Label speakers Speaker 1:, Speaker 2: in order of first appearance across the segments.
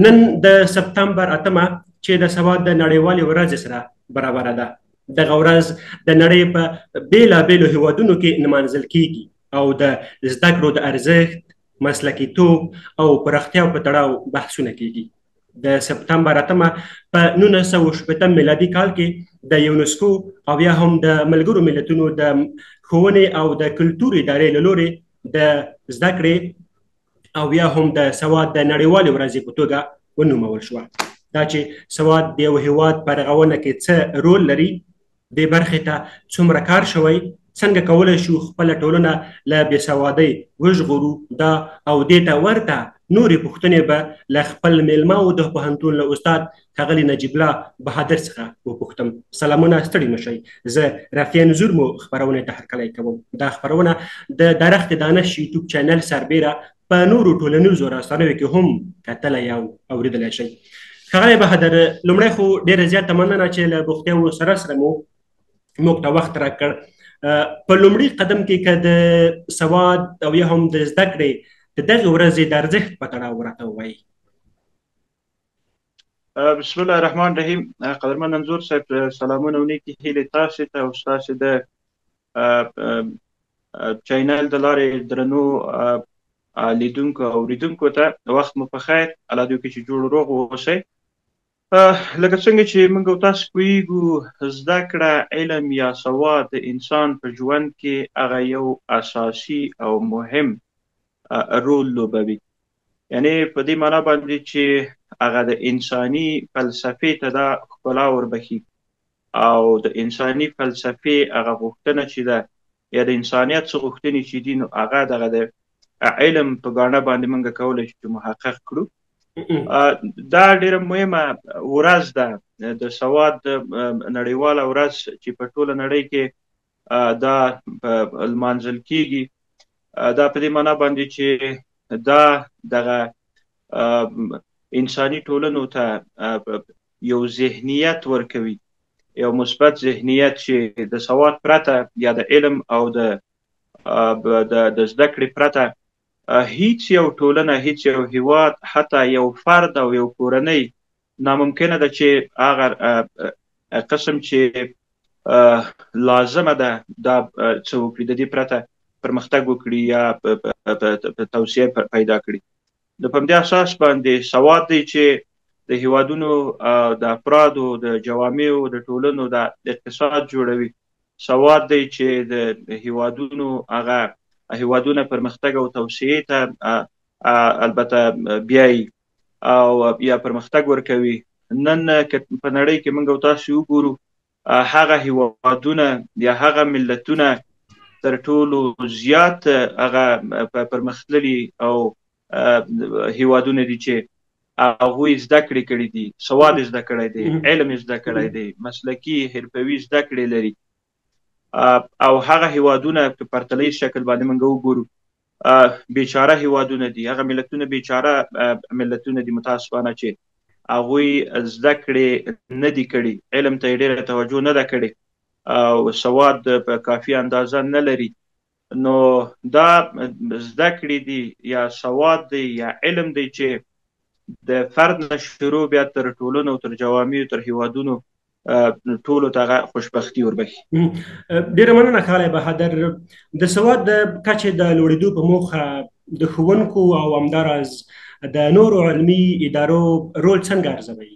Speaker 1: نن د سپتمبر 8 چې د سواد د نړیوالې ورځې سره برابره ده. دغه ورځ د نړۍ په بیلابیلو هیوادونو کې نمانځل کیږي او د زده کړو د ارزښت، مسلکیتوب او پراختیا په تړاو بحثونه کیږي. د سپتمبر 8 په 1960 میلادي کال کې د یونسکو او یا هم د ملګرو ملتونو د ښوونې او د کلتور ادارې له لورې د زده کړې او یا هم د سواد د نړیوالې ورځې په توګه ونومول شوه. دا چې سواد د یو هیواد په رغونه کې څه رول لري، دې برخې ته څومره کار شوی، څنګه کولی شو خپله ټولنه له بېسوادۍ وژغورو، دا او دې ته ورته نورې پوښتنې به له خپل میلمه او د پوهنتون له استاد ښاغلي نجیب الله بهادر څخه وپوښتم. سلامونه، ستړي مه شئ. زه رفیع نظور مو خپرونې ته هرکلی کوم. دا خپرونه د درخت دانش یوټیوب چینل سربیره په نورو ټولنیزو رسنیو کې هم کتلی او اورېدلی شئ. ښاغلی بهادر، لومړی خو ډېره زیاته مننه چې له بوختیاوو سره سره مو موږ ته وخت راکړ. په لومړي قدم کې که د سواد او یا هم د زده کړې د دغې ورځې د ارزښت په تړاو راته ووایي.
Speaker 2: بسم الله الرحمن الرحیم. قدرمن انځور صاحب، سلامونه او نیکې هیلې تاسې ته او ستاسې د چینل د لارې درنو لیدونکو او اوریدونکو ته وخت مو په خیر. الله دې وکړي چې جوړ روغ واوسئ. لکه څنګه چې موږ او تاسو پوهیږو، زده کړه، علم یا سواد د انسان په ژوند کې هغه یو اساسي او مهم رول لوبوي. یعنی په دې معنا باندې چې هغه د انساني فلسفې ته دا ښکلا وربخي او د انساني فلسفې هغه غوښتنه چې ده یا د انسانیت څه غوښتنې چې دي، نو هغه دغه د علم په ګاڼه باندې موږ کولی شو چې محقق کړو. دا ډیره مهمه ورځ ده، د سواد نړیواله ورځ چې په ټوله نړۍ کې دا لمانځل کیږي. دا په دې معنا باندې چې دا دغه انساني ټولنو ته یو ذهنیت ورکوي، یو مثبت ذهنیت چې د سواد پرته یا د علم او د زده کړې پرته هیڅ یو ټولنه، هیڅ یو هیواد، حتی یو فرد او یو کورنۍ ناممکنه ده چې هغه قسم چې لازمه ده دا څه وکړي، د دې پرته پرمختګ وکړي یا توسعه پیدا کړي. د په همدې اساس باندې سواد دی چې د هیوادونو د افرادو، د جوامعو، د ټولنو د اقتصاد جوړوي. سواد دی چې د هیوادونو هغه هیوادونه پرمختګ او توسعه ته البته بیایي او یا پرمختګ ورکوي. نن په نړۍ کې موږ او تاسو وګورو، هغه هیوادونه یا هغه ملتونه تر ټولو زیات هغه پرمختللي او هیوادونه دي چې هغوی زده کړې کړي دي، سواد زده کړی دی، علم زده کړی دی، مسلکي حرفوي زده کړې لري. او هغه هیوادونه په پرتلیز شکل باندې موږ وګورو، بیچاره هیوادونه دي، هغه ملتونه بیچاره ملتونه دي متاسفانه چې هغوی زده کړې نه دي کړي، علم ته یې ډېره توجه نه ده کړې او سواد په کافي اندازه نه لري. نو دا زده کړې دي یا سواد دی یا علم دی چې د فرد نه شروع بیا تر ټولنو، تر جوامعو، تر هیوادونو ټولو ته هغه خوشبختي وربخي.
Speaker 1: ډېره مننه ښاغلی بهادر. د سواد د کچې د لوړېدو په موخه د ښوونکو او همداراز د نورو علمي ادارو رول څنګه ارزوئ؟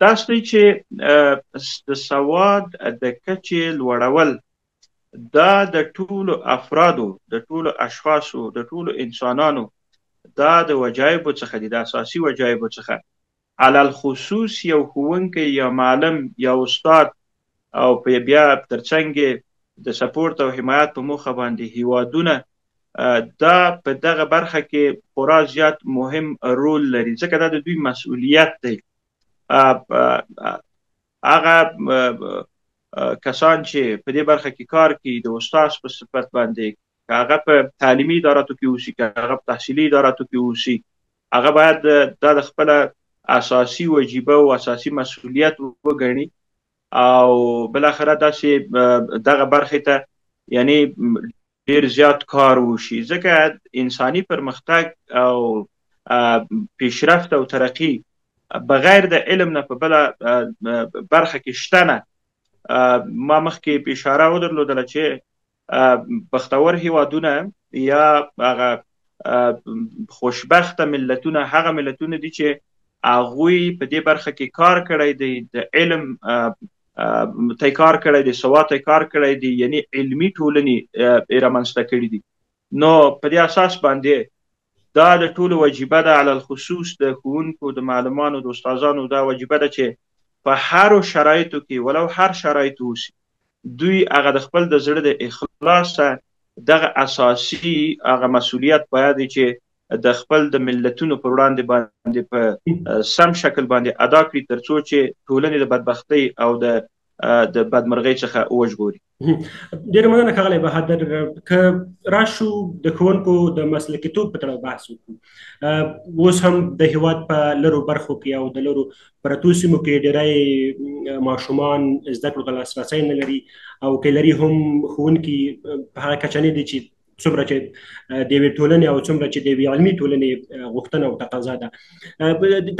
Speaker 2: داسې دی چې د سواد د کچې لوړول دا د ټولو افرادو، د ټولو اشخاصو، د ټولو انسانانو دا د وجایبو څخه دي، د اساسي وجایبو څخه. علل خصوص یو ښوونکی یا معلم یا استاد او بیا ترڅنګ د سپورت او حمایت په موخه باندې هیوادونه دا په دغه برخه کې خورا زیات مهم رول لري، ځکه دا د دوی مسؤلیت دی. هغه کسان چې په دې برخه کې کار کوي د استاد په صفت باندې، که هغه په تعلیمي اداراتو کې اوسي، که هغه په تحصیلي اداراتو کې اوسي، هغه باید دا د خپله اساسي وجیبه او اساسي مسؤلیت وګڼي او بالاخره داسې دغه برخې ته یعنی ډیر زیات کار وشي، ځکه انساني پرمختګ او پیشرفت او ترقی بغیر د علم نه په بله برخه کې شته نه. ما مخکې اشاره ودرلودله چې بختور هیوادونه یا هغه خوشبخته ملتونه هغه ملتونه دي چې هغوی په دې برخه کې کار کړی دی، د علم ته کار کړی دی، سواد ته کار کړی دی، یعنی علمي ټولنې رامنځته کړي دي. نو په دې اساس باندې دا د ټولو وجیبه ده، علی الخصوص د ښوونکو، د معلمانو، د استادانو دا وجیبه ده چې په هرو شرایطو کې ولو هر شرایط اوسي دوی هغه د خپل د زړه د اخلاصه دغه اساسي هغه مسؤلیت باید چې د خپل د ملتونو پر وړاندې په سم شکل باندې ادا کړي، ترڅو چې ټولنې د بدبختۍ او د بدمرغۍ څخه وژغوري.
Speaker 1: ډېره مننه ښاغلی بهادر. که راشو د ښوونکو د مسلکیتوب په تړاو بحث وکړو، اوس هم د هیواد په لرو برخو کې او د لرو پرتو سیمو کې ډېری ماشومان زده کړو ته لاسرسی نه لري، او که لري هم ښوونکي په هغه کچه نه دي چې څومره چې د یوې ټولنې او څومره چې د یوې علمي ټولنې غوښتنه او تقاضا ده.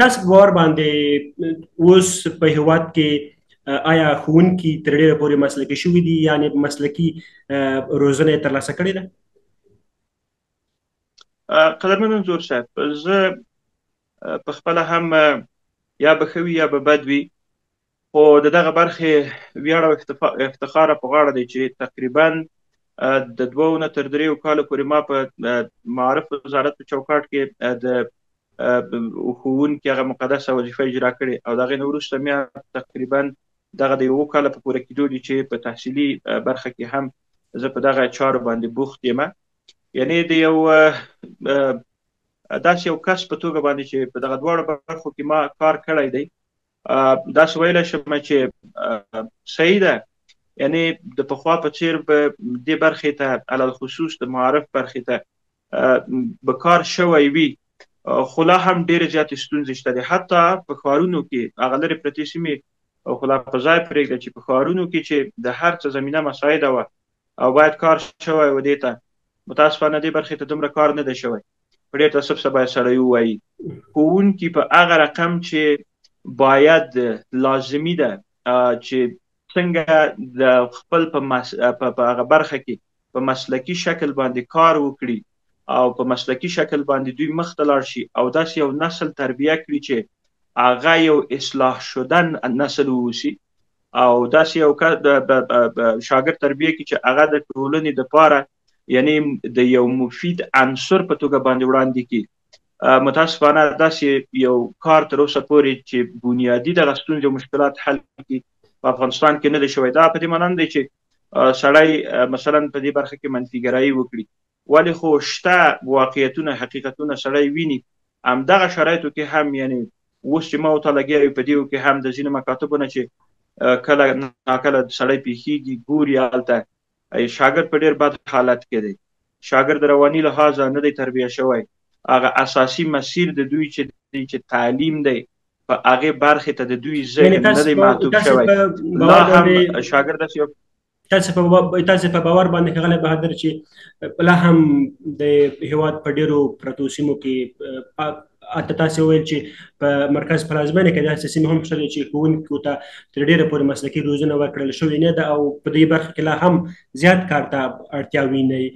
Speaker 1: تاسو په باور باندې اوس په هیواد کې آیا ښوونکي تر ډېره پورې مسلکي شوي دي، یعنې مسلکي روزنه یې ترلاسه کړې ده؟
Speaker 2: قدرمن انځور صاحب، زه په خپله هم یا به ښه وي یا به بد وي، خو د دغه برخې ویاړ او افتخار په غاړه دی چې تقریبا د 2 نه تر 3 کالو پورې ما په معارف وزارت په چوکاټ کې د ښوونکي هغه مقدسه وظیفه اجرا کړې، او د هغې نه وروسته میا تقریبا دغه د 1 کال په پوره کېدو دي چې په تحصیلي برخه کې هم زه په دغه چارو باندې بوخت یم. یعنی د یو داسې یو کس په توګه باندې چې په دغه دواړو برخو کې ما کار کړی دی، داسې ویلی شم چې صحیح ده. یعنی د پخوا په څیر به دې برخې ته علی الخصوص د معارف برخې ته به کار شوی وي، خو لا هم ډېرې زیاتې ستونزې شته دي. حتی په ښارونو کې هغه لرې پرتې سیمې او خو لا په ځای پرېږده چې په ښارونو کې چې د هر څه زمینه مساعده وه او باید کار شوی و دې ته، متاسفانه دې برخې ته دومره کار نه دی شوی. په ډېر تاسف سره باید سړی ووایي ښوونکي په هغه رقم چې باید لازمي ده چې څنګه د خپل په هغه برخه کې په مسلکي شکل باندې کار وکړي او په مسلکي شکل باندې دوی مخ ته لاړ شي او داسې یو نسل تربیه کړي چې هغه یو اصلاح شدن نسل واوسي، او داسې یو شاګرد تربیه کړي چې هغه د ټولنې دپاره یعنی د یو مفید عنصر په توګه باندې وړاندې کړي. متاسفانه داسې یو کار تر اوسه پورې چې بنیادي دغه ستونزې او مشکلات حل کړي په افغانستان کې نه دی شوی. دا په دې معنی نه دی چې سړی مثلا په دې برخه کې منفیګرایي وکړي، ولې خو شته واقعیتونه، حقیقتونه سړی ویني. همدغه شرایطو کې هم یعنی اوس چې ما ورته لګیا یو په دې کې هم د ځینو مکاتبو نه چې کله ناکله سړی پیښیږي ګوري هلته شاګرد په ډېر بد حالت کې دی، شاګرد د رواني لحاظه نه دی تربیه شوی، هغه اساسي مسیر د دوی چې تعلیم دی په هغې برخې ته د دوی ذهن نه دی معطوف شوی. لا هم شاګرد داسې یو
Speaker 1: تاسو په باور باندې ښاغلی بهادر چې لا هم د هیواد په ډېرو پرتو سیمو کې تاسو ویل چې په مرکز پلازمینه کې داسې سیمې هم شته چې ښوونکو ته تر ډېره پورې مسلکي روزنه ورکړل شوې نه ده، او په دې برخه کې لا هم زیات کار ته اړتیا وینئ.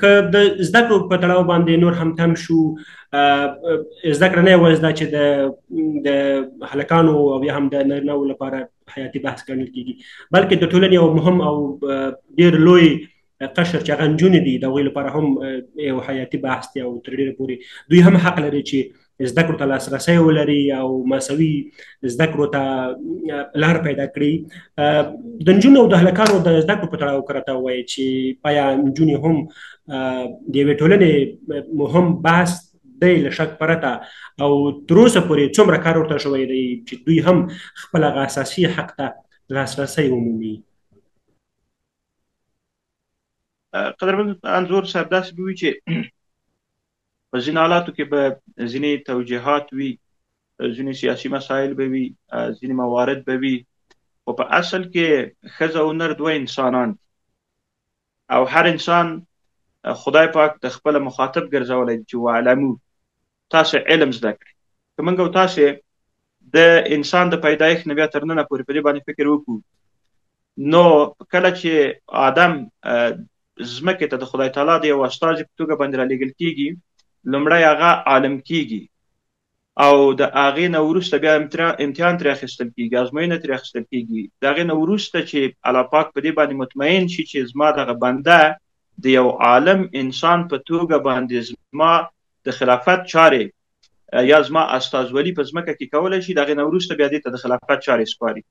Speaker 1: که د زده کړو په تړاو باندې نور هم تم شو، زده کړه نه یوازې دا چې د هلکانو او یا هم د نارینه‌وو لپاره حیاتي بحث ګڼل کېږي، بلکې د ټولنې یو مهم او ډېر لوی قشر چې هغه نجونې دي د هغوی لپاره هم یو حیاتي بحث دی، او تر ډېره پورې دوی هم حق لري چې زده کړو ته لاسرسی ولري او مساوي زده کړو ته لار پیدا کړي. د نجونو او د هلکانو د زده کړو په تړاو که راته ووایي چې آیا نجونې هم د یوې ټولنې مهم بحث دی له شک پرته، او تر اوسه پورې څومره کار ورته شوی دی چې دوی هم خپل هغه اساسي حق ته لاسرسی ومومي؟
Speaker 2: قدرمن انځور صاحب، داسې به وي چې په ځینې حالاتو کې به ځینې توجیهات وي، ځینې سیاسي مسایل به وي، ځینې موارد به وي، خو په اصل کې ښځه او نر دوه انسانان دي. او هر انسان خدای پاک د خپل مخاطب ګرځولی دی چې وعلمو تاسو علم زده کړئ. که موږ او تاسې د انسان د پیدایښت نه بیا تر ننه پورې په دې باندې فکر وکړو، نو کله چې آدم ځمکې ته د خدای تعالی د یو استازي په توګه باندې رالېږل کېږي، لومړی هغه عالم کېږي او د هغې نه وروسته بیا امتحان ترې اخیستل کېږي، ازموینه ترې اخیستل کېږي. د هغې نه وروسته چې الله پاک په دې باندې مطمئن شي چې زما دغه بنده د یو عالم انسان په توګه باندې زما د خلافت چارې یا زما استازولي په ځمکه کې کولی شي، د هغې نه وروسته بیا دې ته د خلافت چارې سپاري.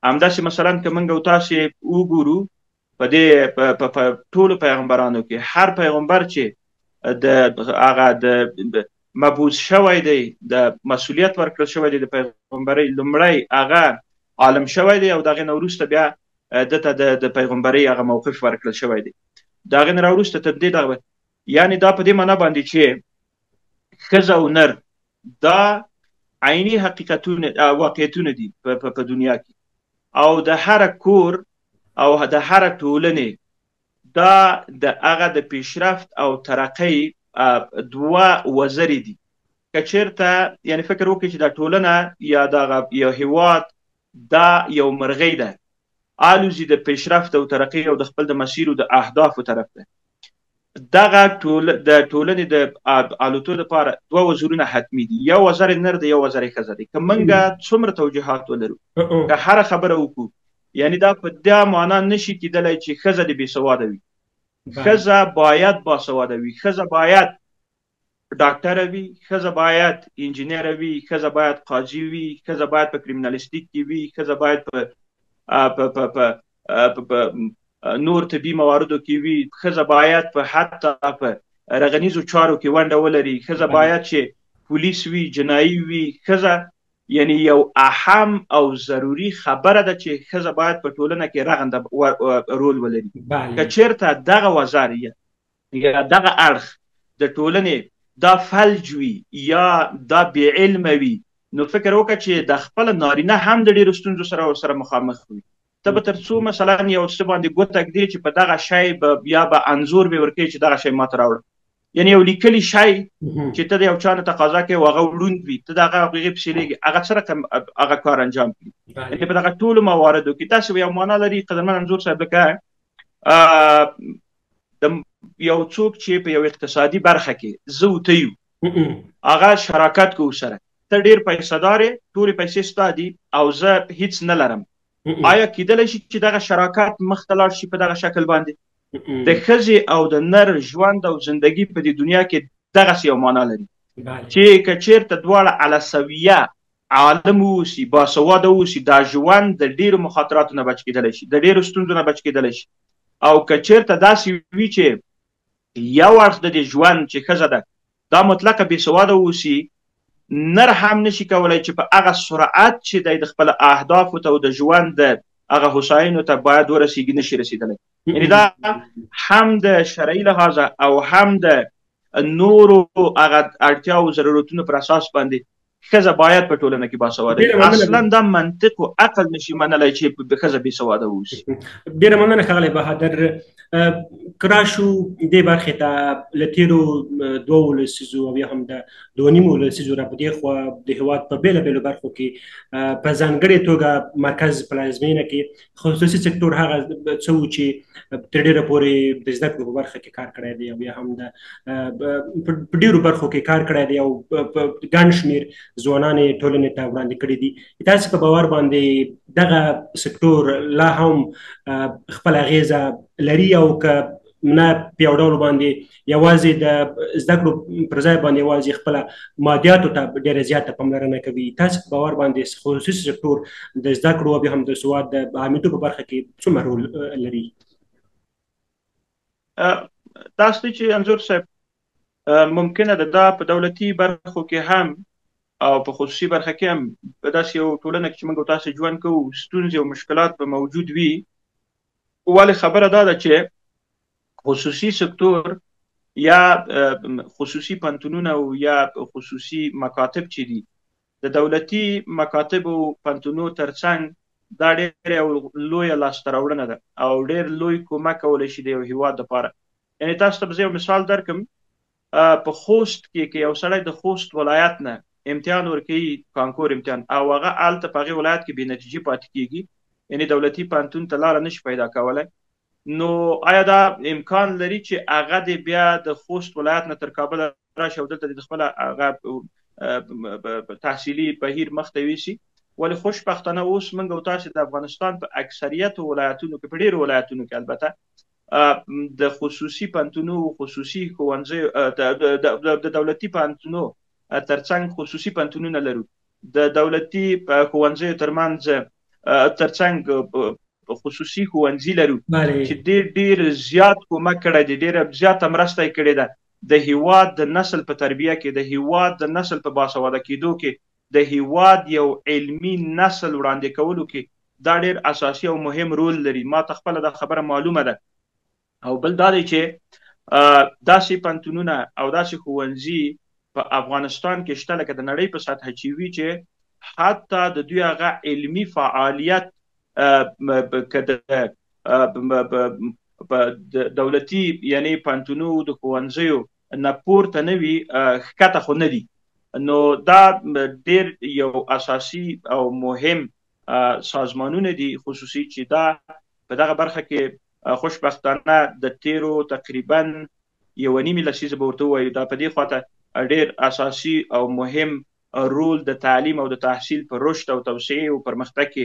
Speaker 2: همداسې مثلا که موږ او تاسې وګورو په دې په ټولو پیغمبرانو کې هر پیغمبر چې د هغه د مبعوث شوی دی، د مسؤلیت ورکړل شوی دی د پیغمبرۍ، لومړی هغه عالم شوی دی او د هغې نه وروسته بیا دته د پیغمبرۍ هغه موقف ورکړل شوی دی. د هغې نه راوروسته تر دې دغه یعنې دا په دې معنا باندې چې ښځه او نر دا عیني حقیقتونه واقعیتونه دي په دنیا کې، او د هر کور او د هر ټولنې دا د هغه د پیشرفت او ترقۍ دوه وزرې دي. که چېرته یعنې فکر وکړئ چې دا ټولنه یا دغه یو هیواد دا یو مرغۍ ده، الوزي د پیشرفت او ترقۍ او د خپل د مسیرو د اهدافو طرف ده. دغه د ټولنې د الوتو لپاره دوه وزرونه حتمي دي، یو وزر نر دی، یو وزر ښځه دی. که موږ څومره توجیهات ولرو، که هره خبره وکړو، یعنی دا په دا معنا نشي کېدلی چې ښځه دې بېسواده وي. ښځه باید باسواده وي، ښځه باید ډاکټره وي، ښځه باید انجینره وي، ښځه باید قاضي وي، ښځه باید په کریمینالیستیک کې وي، ښځه باید په نور طبي مواردو کې وي، ښځه باید په حتی په رغنیزو چارو کې ونډه ولري، ښځه باید چې پولیس وي، جنایي وي. ښځه یعنی یو اهم او ضروري خبره ده چې ښځه باید په ټولنه کې رغنده رول ولري. که چېرته دغه وزر یا دغه اړخ د ټولنې دا فلج وي یا دا بې علمه وي، نو فکر وکړه چې د خپل نارینه هم د ډېرو ستونزو سره مخامخ وي. ته به تر څو مثلا یو څه باندې ګوته ږدې چې په دغه شی یا به انځور به ورکوي چې دغه شی ماته راوړه، یعنی یو لیکلي شی چې ته د یو چا نه تقاضا کوې او هغه ړوند وي، ته د هغې پسې لیږې، هغه څه رقم هغه کار انجام کړي. یعنې په دغه ټولو مواردو کې تاسې یو معنا لري قدرمن انځور صاحب، لکه د یو څوک چې په یو اقتصادي برخه کې زه او ته یو، هغه شراکت کوو سره، ته ډېر پیسه دار یې، ټولې پیسې ستا دي او زه هیڅ نه لرم، آیا کېدلی شي چې دغه شراکت مخته لاړ شي په دغه شکل باندې؟ د ښځې او د نر ژوند او زندگی په دې دنیا کې دغسې یو معنا لري چې که چېرته دواړه علی سویه عالم واوسي، باسواده واوسي، دا ژوند د ډېرو مخاطراتو نه بچ کېدلی شي، د ډېرو ستونزو نه بچ کېدلی شي. او که چېرته داسې وي چې یو اړخ د دې ژوند چې ښځه ده دا مطلقه بېسواده واوسي، نر هم نشي کولی چې په هغه سرعت چې دی د خپل اهدافو ته او د ژوند د هغه هوساینو ته باید ورسېږي، نشي رسېدلی. یعنې دا هم د شرعي لحاظه او هم د نورو هغه اړتیاو او ضرورتونو پر اساس باندې ښځه باید په ټولنه کې باسواده وي. اصلا دا منطق او عقل نشي منلی چې ښځه بېسواده واوسي.
Speaker 1: ډېره مننه ښاغلی بهادر. که راشو دې برخې ته له تېرو دوو لسیزو او یا هم د دوه نیمو لسیزو را په دې خوا د هېواد په بېلابېلو برخو کې په ځانګړې توګه مرکز پلازمینه کې خصوصي سکتور هغه څه و چې تر ډېره پورې د زده کړو په برخه کې کار کړی دی او یا هم په ډېرو برخو کې کار کړی دی او ګڼ شمېر ځوانان یې ټولنې ته وړاندې کړي دي. تاسې په باور باندې دغه سکتور لا هم خپل اغیزه لري او که نه په یو ډول باندې یوازې د زده کړو پر ځای باندې یوازې خپله مادیاتو ته ډېره زیاته پاملرنه کوي؟ تاسې په باور باندې خصوصي سکتور د زده کړو او بیا هم د سواد د عامېدو په برخه کې څومره رول لري؟
Speaker 2: تاسو چې انځور صاحب ممکنه ده دا په دولتي برخو کې هم او په خصوصي برخه کې هم په داسې یو ټولنه کې چې موږ تاسو ژوند کوو ستونزې او مشکلات به موجود وي. ولې خبره دا ده چې خصوصي سکتور یا خصوصي پوهنتونونه او یا خصوصي مکاتب چې دي د دولتي مکاتب او پوهنتونو ترڅنګ دا ډېر یو لویه لاسته راوړنه ده او ډېر لوی کومک کولی شي د یو هیواد دپاره. یعنې تاسو ته به زه یو مثال درکړم. په خوست کې یو سړی د خوست ولایت نه امتحان ورکوي، کانکور امتحان، او هغه هلته په هغې ولایت کې بې نتیجې پاتې کېږي، یعنې دولتي پوهنتون ته لاره نشي پیدا کولی، نو آیا دا امکان لري چې هغه دې بیا د خوست ولایت نه تر کابل راشي او دلته د خپله هغه تحصیلي بهیر مخته یوسي؟ ولې خوشبختانه اوس موږ او تاسې د افغانستان په اکثریتو ولایتونو کې، په ډېرو ولایتونو کې البته، د خصوصي پوهنتونو، خصوصي ښوونځیو، د دولتي پوهنتونو ترڅنګ خصوصي پوهنتونونه لرو. د دولتي ښوونځیو ترڅنګ خصوصي ښوونځي لرو چې ډېر زیات کومک کړی دی، ډېره زیاته مرسته یې کړې ده د هیواد د نسل په تربیه کې، د هیواد د نسل په باسواده کېدو کې، د هیواد یو علمي نسل وړاندې کولو کې دا ډېر اساسي او مهم رول لري. ما ته خپله دا خبره معلومه ده. او بل دا دی چې داسې پوهنتونونه او داسې ښوونځي په افغانستان کې شته لکه د نړۍ په سطحه چې وي، چې حتی د دوی هغه علمي فعالیت که د دولتي یعنې پوهنتونو د ښوونځیو نه پورته نه وي، ښکته خو نه دي. نو دا ډېر یو اساسي او مهم سازمانونه دي خصوصي، چې دا په دغه برخه کې خوشبختانه د تیرو تقریبا 1.5 لسیزه به ورته ووایو، دا په دې خواته ډېر اساسي او مهم رول د تعلیم او د تحصیل په رشد او توسعې او پرمختګ کې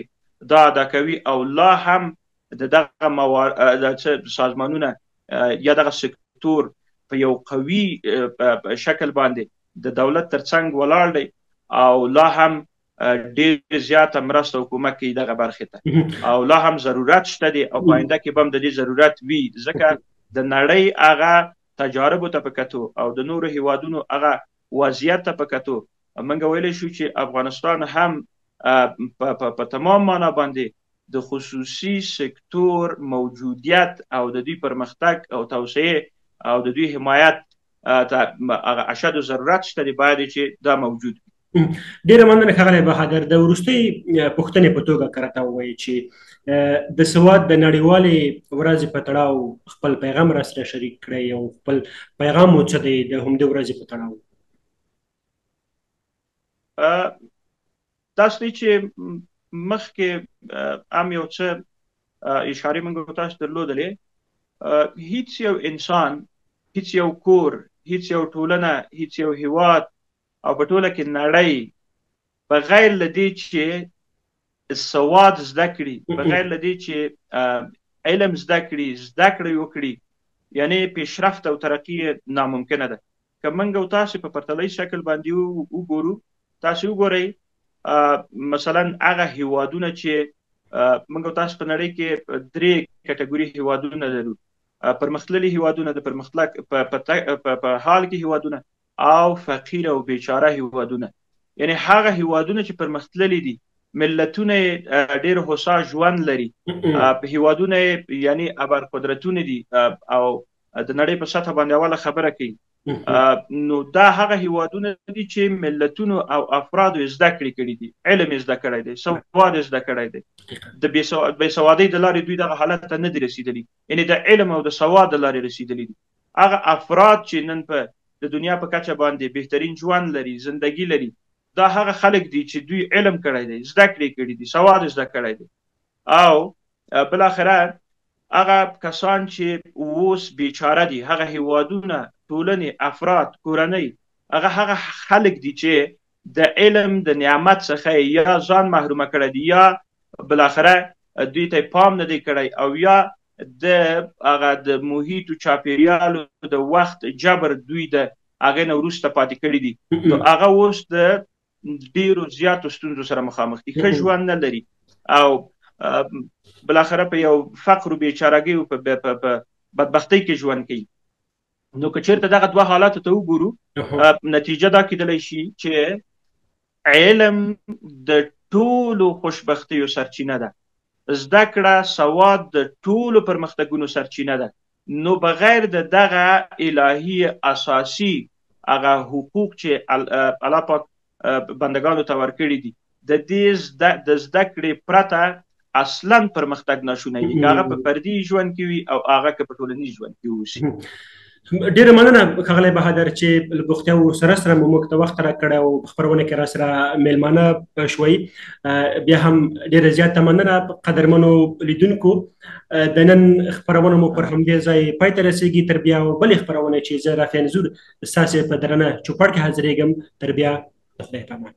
Speaker 2: دا ادا کوي. او لا هم د دغه سازمانونه یا دغه سکتور په یو قوي شکل باندې د دولت ترڅنګ ولاړ دی او لا هم ډېر زیاته مرسته او کومک کوي دغه برخې ته، او لا هم ضرورت شته دی او په آینده کې به هم د دې ضرورت وي، ځکه د نړۍ هغه تجاربو ته په کتو او د نورو هیوادونو هغه وضعیت ته په کتو موږ ویلی شو چې افغانستان هم په تمام معنا باندې د خصوصي سکتور موجودیت او د دوی پرمختګ او توسعې او د دوی حمایت اشد ضرورت شته دی، باید چې دا موجود وي.
Speaker 1: ډېره مننه ښاغلی بهادر. د وروستۍ پوښتنې په توګه که راته ووایي چې د سواد د نړیوالې ورځې په تړاو خپل پیغام راسره شریک کړئ او خپل پیغام مو څه دی د همدې ورځې په تړاو؟
Speaker 2: داسې دی چې مخکې هم یو څه اشارې موږ تاسو درلودلې. هیڅ یو انسان، هیڅ یو کور، هیڅ یو ټولنه، هیڅ یو هیواد او په ټوله کې نړۍ بغیر له دې چې سواد زده کړي، بغیر له دې چې علم زده کړي، زده کړې وکړي، یعنې پیشرفت او ترقي ناممکنه ده. که موږ او تاسې په پرتلهیز شکل باندې وګورو، تاسې وګورئ مثلا هغه هیوادونه چې موږ او تاسې په نړۍ کې 3 کټګوري هیوادونه لرو: پرمختللي هیوادونه، د پرمختګ په حال کې هیوادونه، او فقیر او بیچاره هیوادونه. یعنی هغه هیوادونه چې پرمختللي دي، ملتونه ډېر هوسا ژوند لري، هیوادونه یعنی ابرقدرتونه دي او د نړۍ په سطحه باندې اوله خبره کوي. نو دا هغه هیوادونه دي چې ملتونو او افرادو زده کړې کړي دي، علم زده کړی دی، سواد زده کړی دی. د بې سوادۍ د لارې دوی دغه حالت ته نه دي رسېدلي، یعنې د علم او د سواد د لارې رسېدلي دي. هغه افراد چې نن په د دنیا په کچه باندې بهترین ژوند لري، زندگی لري، دا هغه خلک دي چې دوی علم کړی دی، زده کړې کړي دي، سواد زده کړی دی. او بالاخره هغه کسان چې اوس بیچاره دي، هغه هیوادونه، ټولنې، افراد، کورنۍ، هغه خلک دي چې د علم د نعمت څخه یا ځان محرومه کړی دي، یا بالاخره دوی ته پام نه دی کړی، او یا د محیط او چاپیریالو د وخت جبر دوی د هغې نه وروسته پاتې کړي دي. نو هغه اوس د ډېرو زیاتو ستونزو سره مخامخ دي، ښه ژوند نه لري او بالاخره په یو فقر او بیچارګۍ او په بدبختۍ کې ژوند کوي. نو که چېرته دغه دوه حالاتو ته وګورو، نتیجه دا کېدلی شي چې علم د ټولو خوشبختیو سرچینه ده، زده کړه، سواد د ټولو پرمختګونو سرچینه ده. نو بغیر د دغه الهي اساسي هغه حقوق چې الله پاک بندگانو ته ورکړي دي، د دې د زده کړې پرته اصلا پرمختګ ناشونی وي، که هغه په فردي ژوند کې وي او هغه که په ټولنیز ژوند کې وشي.
Speaker 1: ډیره مننه ښاغلی بهادر چې له بوختیاو سره مو موږ ته وخت راکړی او په خپرونه کې راسره میلمانه شوئ. بیا هم ډیره زیاته مننه قدرمنو لیدونکو. د نن خپرونه مو پر همدې ځای پای ته رسیږي. تر بیا بلې خپرونې چې زه رافع نذور ستاسې په درنه چوپړ کې حاضرېږم. تر بیا د خدای په امان.